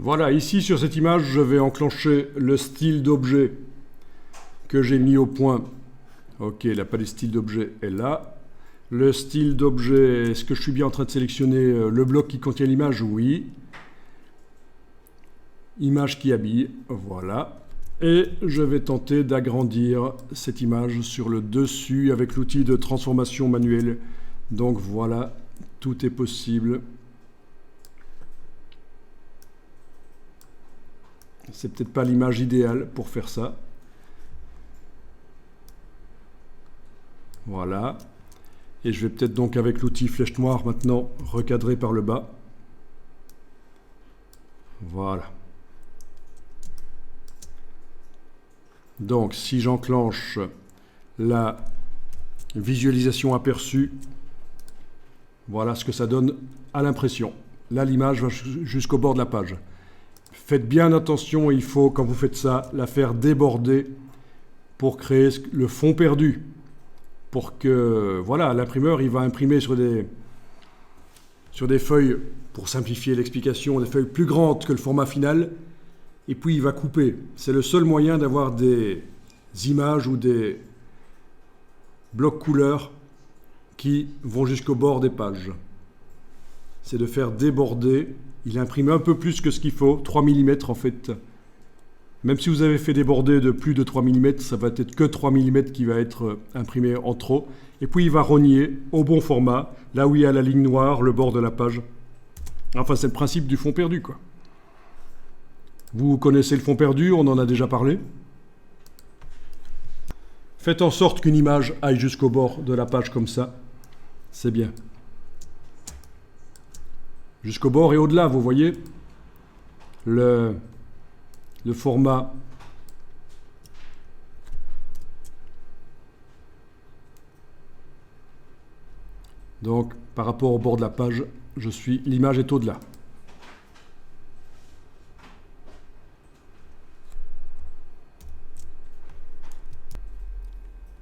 Voilà, ici sur cette image, je vais enclencher le style d'objet que j'ai mis au point. Ok, la palette style d'objet est là. Le style d'objet, est-ce que je suis bien en train de sélectionner le bloc qui contient l'image? Oui. Image qui habille, voilà. Et je vais tenter d'agrandir cette image sur le dessus avec l'outil de transformation manuelle. Donc voilà, tout est possible. C'est peut-être pas l'image idéale pour faire ça. Voilà. Et je vais peut-être donc avec l'outil flèche noire maintenant recadrer par le bas. Voilà. Donc si j'enclenche la visualisation aperçue, voilà ce que ça donne à l'impression. Là l'image va jusqu'au bord de la page. Faites bien attention, il faut, quand vous faites ça, la faire déborder pour créer le fond perdu. Pour que, voilà, l'imprimeur, il va imprimer sur des feuilles, pour simplifier l'explication, des feuilles plus grandes que le format final, et puis il va couper. C'est le seul moyen d'avoir des images ou des blocs couleurs qui vont jusqu'au bord des pages. C'est de faire déborder. Il imprime un peu plus que ce qu'il faut, 3 mm en fait. Même si vous avez fait déborder de plus de 3 mm, ça va être que 3 mm qui va être imprimé en trop. Et puis il va rogner au bon format, là où il y a la ligne noire, le bord de la page. Enfin, c'est le principe du fond perdu, quoi. Vous connaissez le fond perdu, on en a déjà parlé. Faites en sorte qu'une image aille jusqu'au bord de la page comme ça. C'est bien. Jusqu'au bord et au-delà, vous voyez, le format donc par rapport au bord de la page, l'image est au-delà.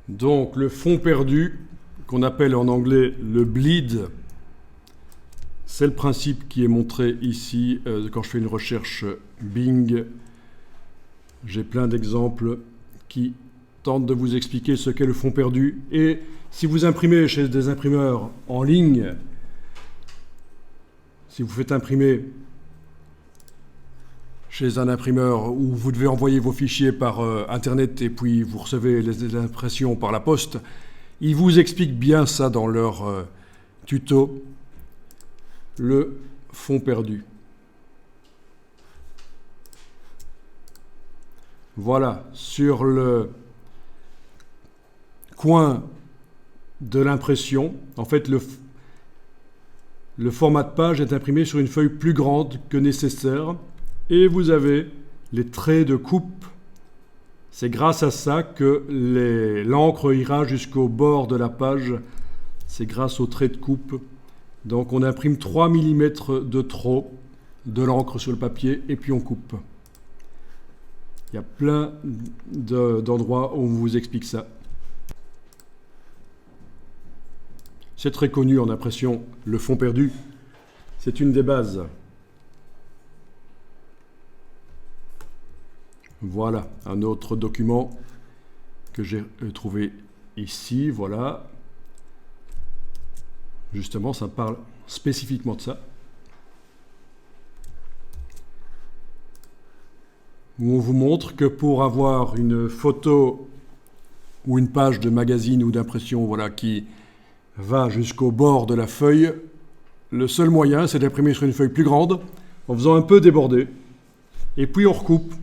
Donc le fond perdu, qu'on appelle en anglais le bleed, c'est le principe qui est montré ici quand je fais une recherche Bing. J'ai plein d'exemples qui tentent de vous expliquer ce qu'est le fond perdu. Et si vous imprimez chez des imprimeurs en ligne, si vous faites imprimer chez un imprimeur où vous devez envoyer vos fichiers par Internet et puis vous recevez les impressions par la poste, ils vous expliquent bien ça dans leur tuto, le fond perdu. Voilà, sur le coin de l'impression, en fait, le format de page est imprimé sur une feuille plus grande que nécessaire et vous avez les traits de coupe. C'est grâce à ça que l'encre ira jusqu'au bord de la page. C'est grâce aux traits de coupe. Donc on imprime 3 mm de trop de l'encre sur le papier et puis on coupe. Il y a plein d'endroits où on vous explique ça. C'est très connu en impression, le fond perdu. C'est une des bases. Voilà, un autre document que j'ai trouvé ici. Voilà. Justement, ça parle spécifiquement de ça. Où on vous montre que pour avoir une photo ou une page de magazine ou d'impression, voilà, qui va jusqu'au bord de la feuille, le seul moyen, c'est d'imprimer sur une feuille plus grande, en faisant un peu déborder. Et puis on recoupe.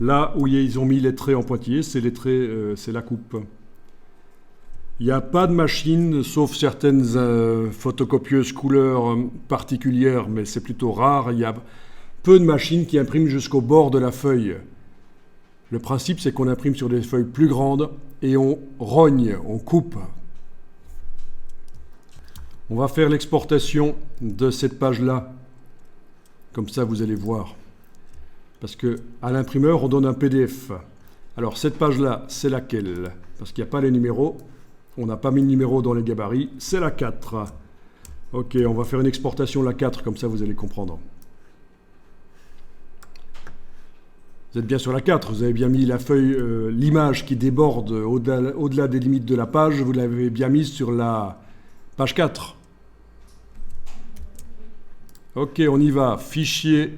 Là où ils ont mis les traits en pointillés, c'est les traits, c'est la coupe. Il n'y a pas de machine, sauf certaines photocopieuses couleurs particulières, mais c'est plutôt rare. Il y a peu de machines qui impriment jusqu'au bord de la feuille. Le principe, c'est qu'on imprime sur des feuilles plus grandes et on rogne, on coupe. On va faire l'exportation de cette page-là. Comme ça, vous allez voir. Parce qu'à l'imprimeur, on donne un PDF. Alors, cette page-là, c'est laquelle? Parce qu'il n'y a pas les numéros. On n'a pas mis le numéro dans les gabarits. C'est la 4. Ok, on va faire une exportation la 4, comme ça vous allez comprendre. Vous êtes bien sur la 4, vous avez bien mis la feuille, l'image qui déborde au-delà des limites de la page, vous l'avez bien mise sur la page 4. Ok, on y va. Fichier,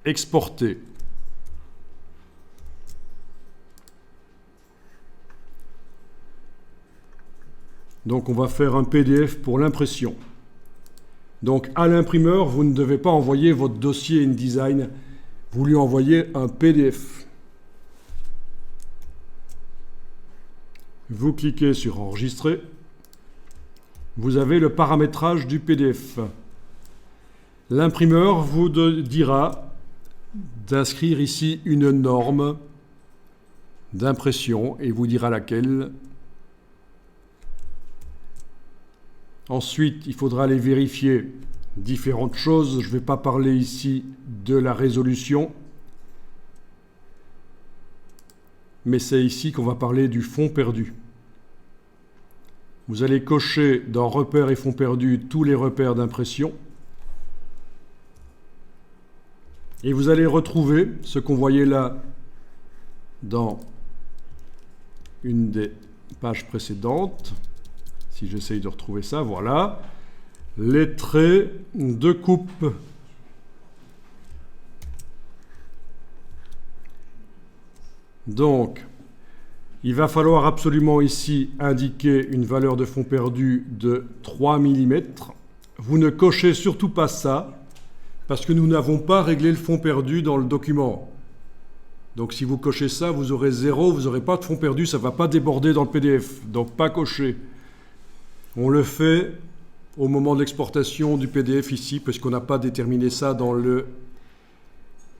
exporter. Donc on va faire un PDF pour l'impression. Donc à l'imprimeur, vous ne devez pas envoyer votre dossier InDesign, vous lui envoyez un PDF. Vous cliquez sur enregistrer. Vous avez le paramétrage du PDF. L'imprimeur vous dira d'inscrire ici une norme d'impression et vous dira laquelle. Ensuite, il faudra aller vérifier différentes choses. Je ne vais pas parler ici de la résolution, mais c'est ici qu'on va parler du fond perdu. Vous allez cocher dans repères et fonds perdus tous les repères d'impression. Et vous allez retrouver ce qu'on voyait là dans une des pages précédentes. Si j'essaye de retrouver ça, voilà. Les traits de coupe. Donc, il va falloir absolument ici indiquer une valeur de fond perdu de 3 mm. Vous ne cochez surtout pas ça, parce que nous n'avons pas réglé le fond perdu dans le document. Donc si vous cochez ça, vous aurez 0, vous n'aurez pas de fond perdu, ça ne va pas déborder dans le PDF. Donc pas coché. On le fait au moment de l'exportation du PDF ici, parce qu'on n'a pas déterminé ça dans le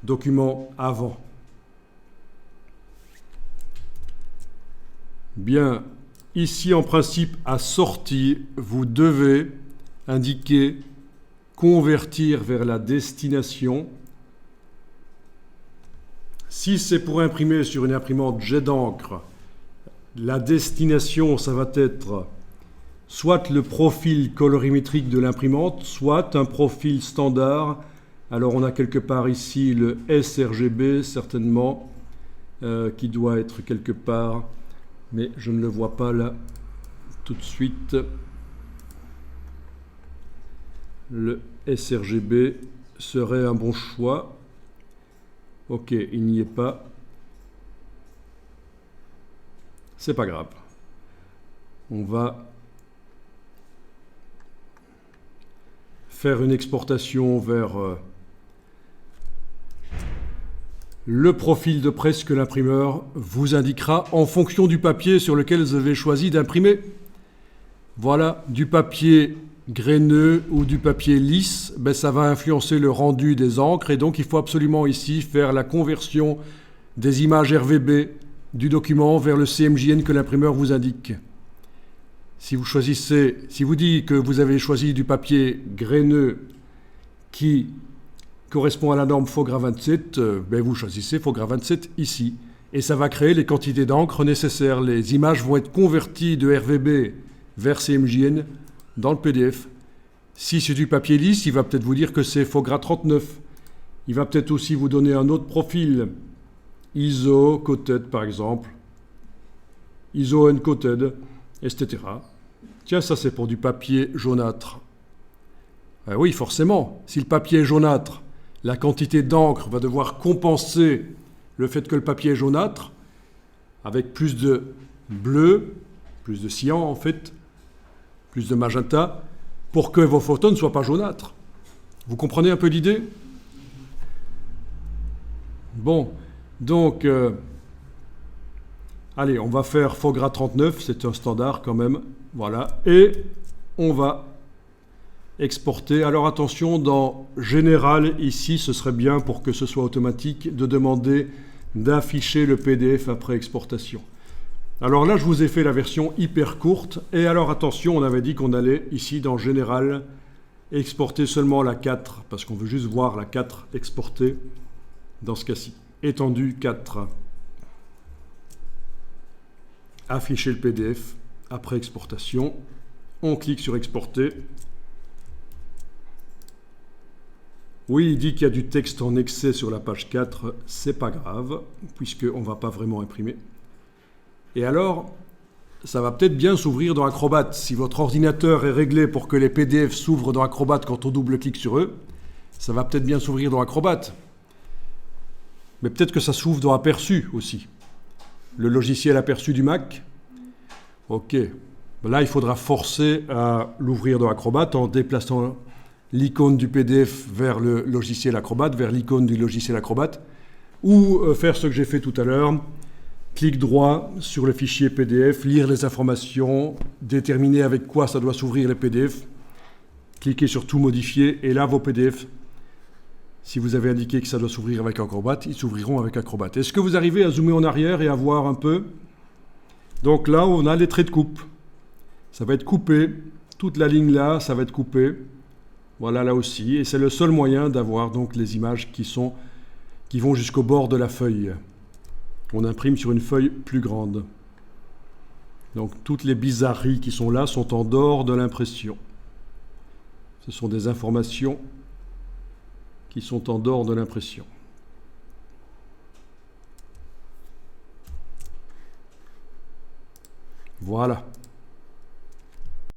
document avant. Bien, ici en principe, à sortie, vous devez indiquer convertir vers la destination. Si c'est pour imprimer sur une imprimante jet d'encre, la destination, ça va être soit le profil colorimétrique de l'imprimante, soit un profil standard. Alors on a quelque part ici le sRGB, certainement, qui doit être quelque part, mais je ne le vois pas là tout de suite. Le sRGB serait un bon choix. Ok, il n'y est pas. C'est pas grave. On va faire une exportation vers le profil de presse que l'imprimeur vous indiquera en fonction du papier sur lequel vous avez choisi d'imprimer. Voilà, du papier graineux ou du papier lisse, ben ça va influencer le rendu des encres et donc il faut absolument ici faire la conversion des images RVB du document vers le CMJN que l'imprimeur vous indique. Si vous dites que vous avez choisi du papier graineux qui correspond à la norme FOGRA 27, ben vous choisissez FOGRA 27 ici. Et ça va créer les quantités d'encre nécessaires. Les images vont être converties de RVB vers CMJN dans le PDF. Si c'est du papier lisse, il va peut-être vous dire que c'est FOGRA 39. Il va peut-être aussi vous donner un autre profil, ISO, coated par exemple, ISO uncoated, etc. Tiens, ça c'est pour du papier jaunâtre. Oui, forcément, si le papier est jaunâtre, la quantité d'encre va devoir compenser le fait que le papier est jaunâtre, avec plus de bleu, plus de cyan en fait, plus de magenta, pour que vos photos ne soient pas jaunâtres. Vous comprenez un peu l'idée? Bon, donc, allez, on va faire FOGRA 39, c'est un standard quand même, voilà, et on va exporter. Alors attention, dans Général, ici, ce serait bien pour que ce soit automatique de demander d'afficher le PDF après exportation. Alors là, je vous ai fait la version hyper courte. Et alors attention, on avait dit qu'on allait ici dans Général exporter seulement la 4, parce qu'on veut juste voir la 4 exportée dans ce cas-ci. Étendue 4. Afficher le PDF après exportation. On clique sur exporter. Oui, il dit qu'il y a du texte en excès sur la page 4, c'est pas grave, puisqu'on ne va pas vraiment imprimer. Et alors, ça va peut-être bien s'ouvrir dans Acrobat. Si votre ordinateur est réglé pour que les PDF s'ouvrent dans Acrobat quand on double-clique sur eux, ça va peut-être bien s'ouvrir dans Acrobat. Mais peut-être que ça s'ouvre dans Aperçu aussi. Le logiciel Aperçu du Mac. Ok. Là, il faudra forcer à l'ouvrir dans Acrobat en déplaçant l'icône du PDF vers le logiciel Acrobat, vers l'icône du logiciel Acrobat, ou faire ce que j'ai fait tout à l'heure, clic droit sur le fichier PDF, lire les informations, déterminer avec quoi ça doit s'ouvrir les PDF, cliquez sur tout modifier, et là vos PDF, si vous avez indiqué que ça doit s'ouvrir avec Acrobat, ils s'ouvriront avec Acrobat. Est-ce que vous arrivez à zoomer en arrière et à voir un peu? Donc là, on a les traits de coupe. Ça va être coupé, toute la ligne là, ça va être coupé. Voilà, là aussi. Et c'est le seul moyen d'avoir donc les images qui vont jusqu'au bord de la feuille. On imprime sur une feuille plus grande. Donc toutes les bizarreries qui sont là sont en dehors de l'impression. Ce sont des informations qui sont en dehors de l'impression. Voilà.